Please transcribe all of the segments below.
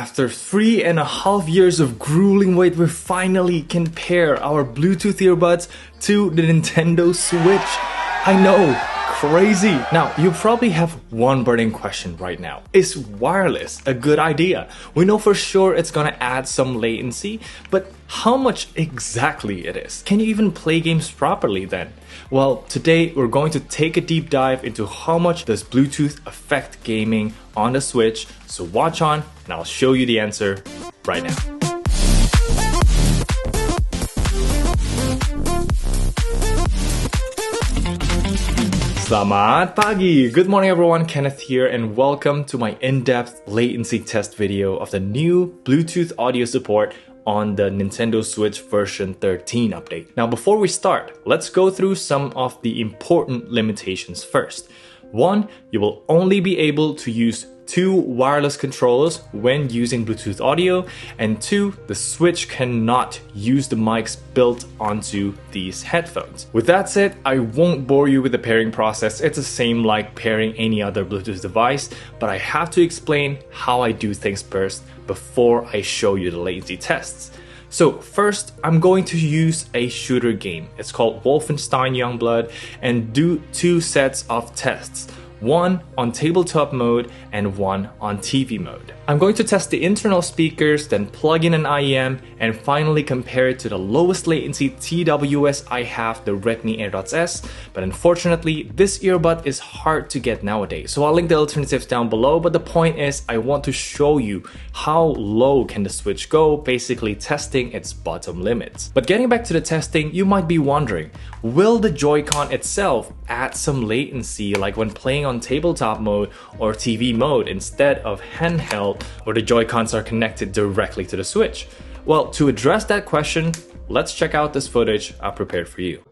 After 3.5 years of grueling wait, we finally can pair our Bluetooth earbuds to the Nintendo Switch. I know, crazy. Now, you probably have one burning question right now. Is wireless a good idea? We know for sure it's gonna add some latency, but how much exactly it is? Can you even play games properly then? Well, today we're going to take a deep dive into how much does Bluetooth affect gaming on the Switch, so watch on and I'll show you the answer right now. Selamat pagi! Good morning everyone, Kenneth here and welcome to my in-depth latency test video of the new Bluetooth audio support on the Nintendo Switch version 13 update. Now before we start, let's go through some of the important limitations first. 1. You will only be able to use 2 wireless controllers when using Bluetooth audio, and 2. The Switch cannot use the mics built onto these headphones. With that said, I won't bore you with the pairing process. It's the same like pairing any other Bluetooth device, but I have to explain how I do things first before I show you the latency tests. So first, I'm going to use a shooter game. It's called Wolfenstein Youngblood, and do 2 sets of tests. 1 on tabletop mode and 1 on TV mode. I'm going to test the internal speakers, then plug in an IEM, and finally compare it to the lowest latency TWS I have, the Redmi AirDots S, but unfortunately this earbud is hard to get nowadays, so I'll link the alternatives down below, but the point is I want to show you how low can the Switch go, basically testing its bottom limits. But getting back to the testing, you might be wondering, will the Joy-Con itself add some latency like when playing on tabletop mode or TV mode instead of handheld, where the Joy-Cons are connected directly to the Switch? Well, to address that question, let's check out this footage I've prepared for you.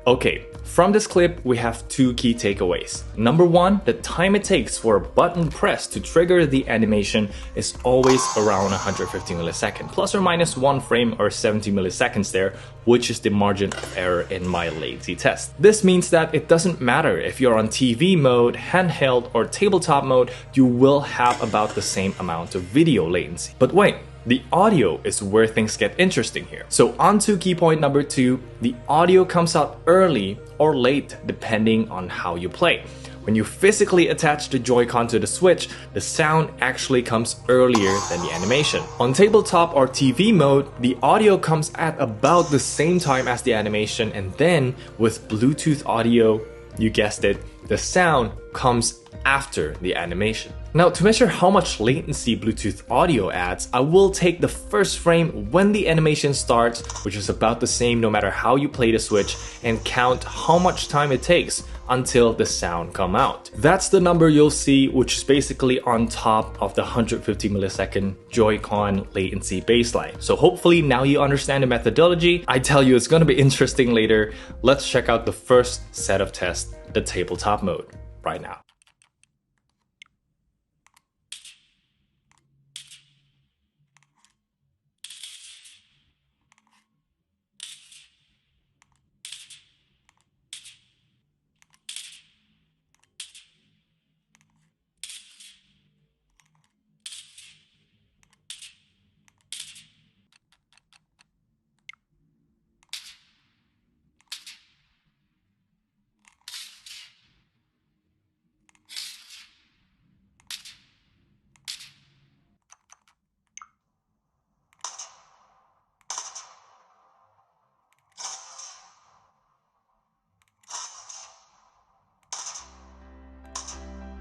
Okay, from this clip, we have 2 key takeaways. Number 1, the time it takes for a button press to trigger the animation is always around 150 milliseconds, plus or minus 1 frame or 70 milliseconds there, which is the margin of error in my latency test. This means that it doesn't matter if you're on TV mode, handheld, or tabletop mode, you will have about the same amount of video latency. But wait, the audio is where things get interesting here. So on to key point number 2, the audio comes out early or late depending on how you play. When you physically attach the Joy-Con to the Switch, the sound actually comes earlier than the animation. On tabletop or TV mode, the audio comes at about the same time as the animation, and then with Bluetooth audio, you guessed it, the sound comes after the animation. Now, to measure how much latency Bluetooth audio adds, I will take the first frame when the animation starts, which is about the same no matter how you play the Switch, and count how much time it takes until the sound come out. That's the number you'll see, which is basically on top of the 150 millisecond Joy-Con latency baseline. So hopefully now you understand the methodology. I tell you, it's gonna be interesting later. Let's check out the first set of tests, the tabletop mode, right now.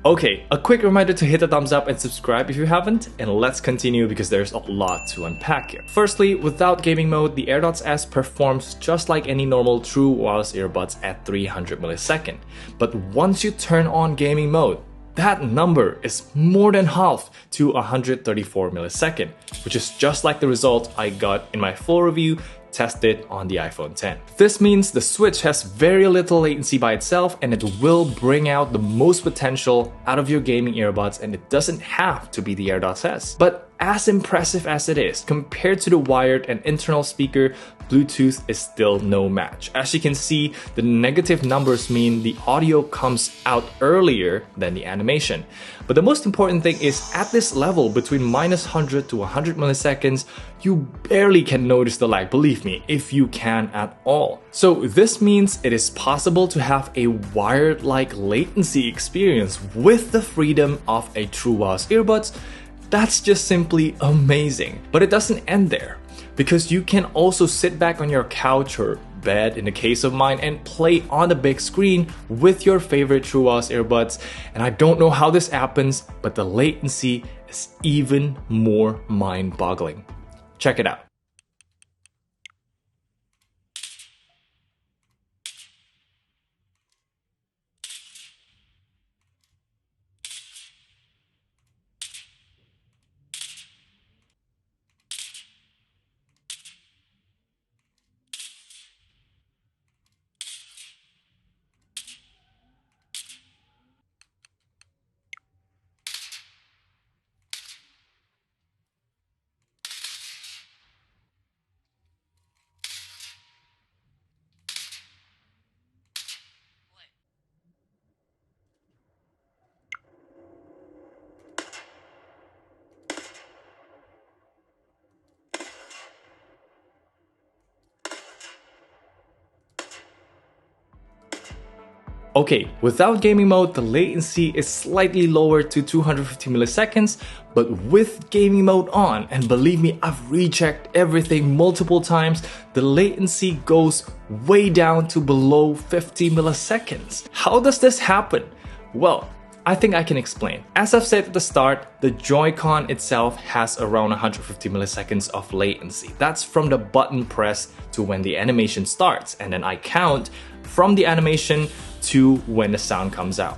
Okay, a quick reminder to hit the thumbs up and subscribe if you haven't, and let's continue because there's a lot to unpack here. Firstly, without gaming mode, the AirDots S performs just like any normal true wireless earbuds at 300 milliseconds. But once you turn on gaming mode, that number is more than half to 134 milliseconds, which is just like the result I got in my full review tested on the iPhone 10. This means the Switch has very little latency by itself, and it will bring out the most potential out of your gaming earbuds, and it doesn't have to be the AirDots S. But as impressive as it is, compared to the wired and internal speaker, Bluetooth is still no match. As you can see, the negative numbers mean the audio comes out earlier than the animation. But the most important thing is, at this level, between minus 100 to 100 milliseconds, you barely can notice the lag, believe me, if you can at all. So this means it is possible to have a wired-like latency experience with the freedom of a true wireless earbuds. That's just simply amazing. But it doesn't end there, because you can also sit back on your couch or bed, in the case of mine, and play on the big screen with your favorite true wireless earbuds. And I don't know how this happens, but the latency is even more mind-boggling. Check it out. Okay, without gaming mode, the latency is slightly lower to 250 milliseconds, but with gaming mode on, and believe me, I've rechecked everything multiple times, the latency goes way down to below 50 milliseconds. How does this happen? Well, I think I can explain. As I've said at the start, the Joy-Con itself has around 150 milliseconds of latency. That's from the button press to when the animation starts, and then I count from the animation to when the sound comes out.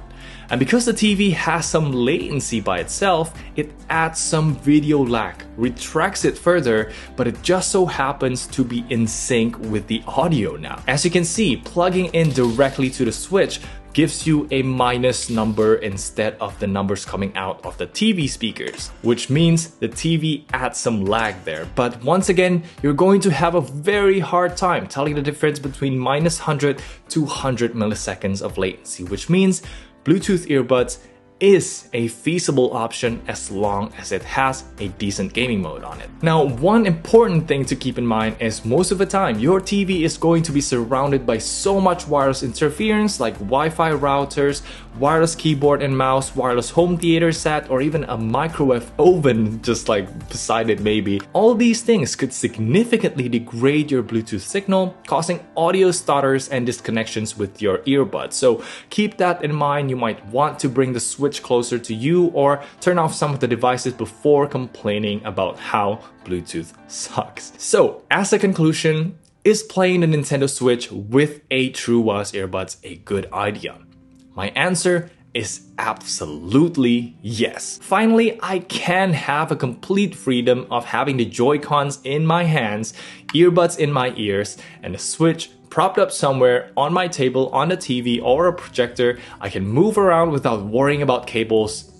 And because the TV has some latency by itself, it adds some video lag, retracts it further, but it just so happens to be in sync with the audio now. As you can see, plugging in directly to the Switch gives you a minus number instead of the numbers coming out of the TV speakers, which means the TV adds some lag there. But once again, you're going to have a very hard time telling the difference between minus 100 to 100 milliseconds of latency, which means Bluetooth earbuds is a feasible option as long as it has a decent gaming mode on it. Now, one important thing to keep in mind is most of the time your TV is going to be surrounded by so much wireless interference like Wi-Fi routers, wireless keyboard and mouse, wireless home theater set, or even a microwave oven just like beside it maybe. All these things could significantly degrade your Bluetooth signal, causing audio stutters and disconnections with your earbuds. So keep that in mind. You might want to bring the Switch closer to you or turn off some of the devices before complaining about how Bluetooth sucks. So, as a conclusion, is playing the Nintendo Switch with a true wireless earbuds a good idea? My answer is absolutely yes. Finally, I can have a complete freedom of having the Joy-Cons in my hands, earbuds in my ears, and the Switch propped up somewhere on my table, on the TV or a projector. I can move around without worrying about cables.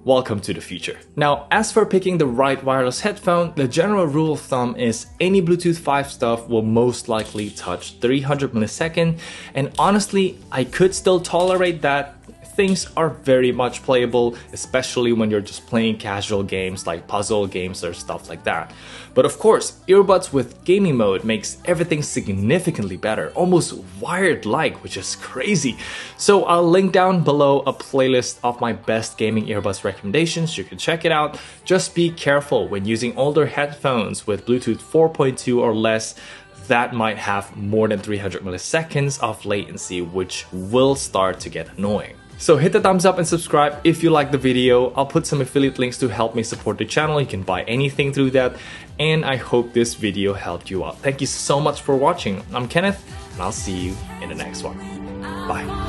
Welcome to the future. Now, as for picking the right wireless headphone, the general rule of thumb is any Bluetooth 5 stuff will most likely touch 300 milliseconds, and honestly, I could still tolerate that. Things are very much playable, especially when you're just playing casual games like puzzle games or stuff like that. But of course, earbuds with gaming mode makes everything significantly better, almost wired-like, which is crazy. So I'll link down below a playlist of my best gaming earbuds recommendations. You can check it out. Just be careful when using older headphones with Bluetooth 4.2 or less that might have more than 300 milliseconds of latency, which will start to get annoying. So hit the thumbs up and subscribe if you like the video. I'll put some affiliate links to help me support the channel. You can buy anything through that. And I hope this video helped you out. Thank you so much for watching. I'm Kenneth, and I'll see you in the next one. Bye.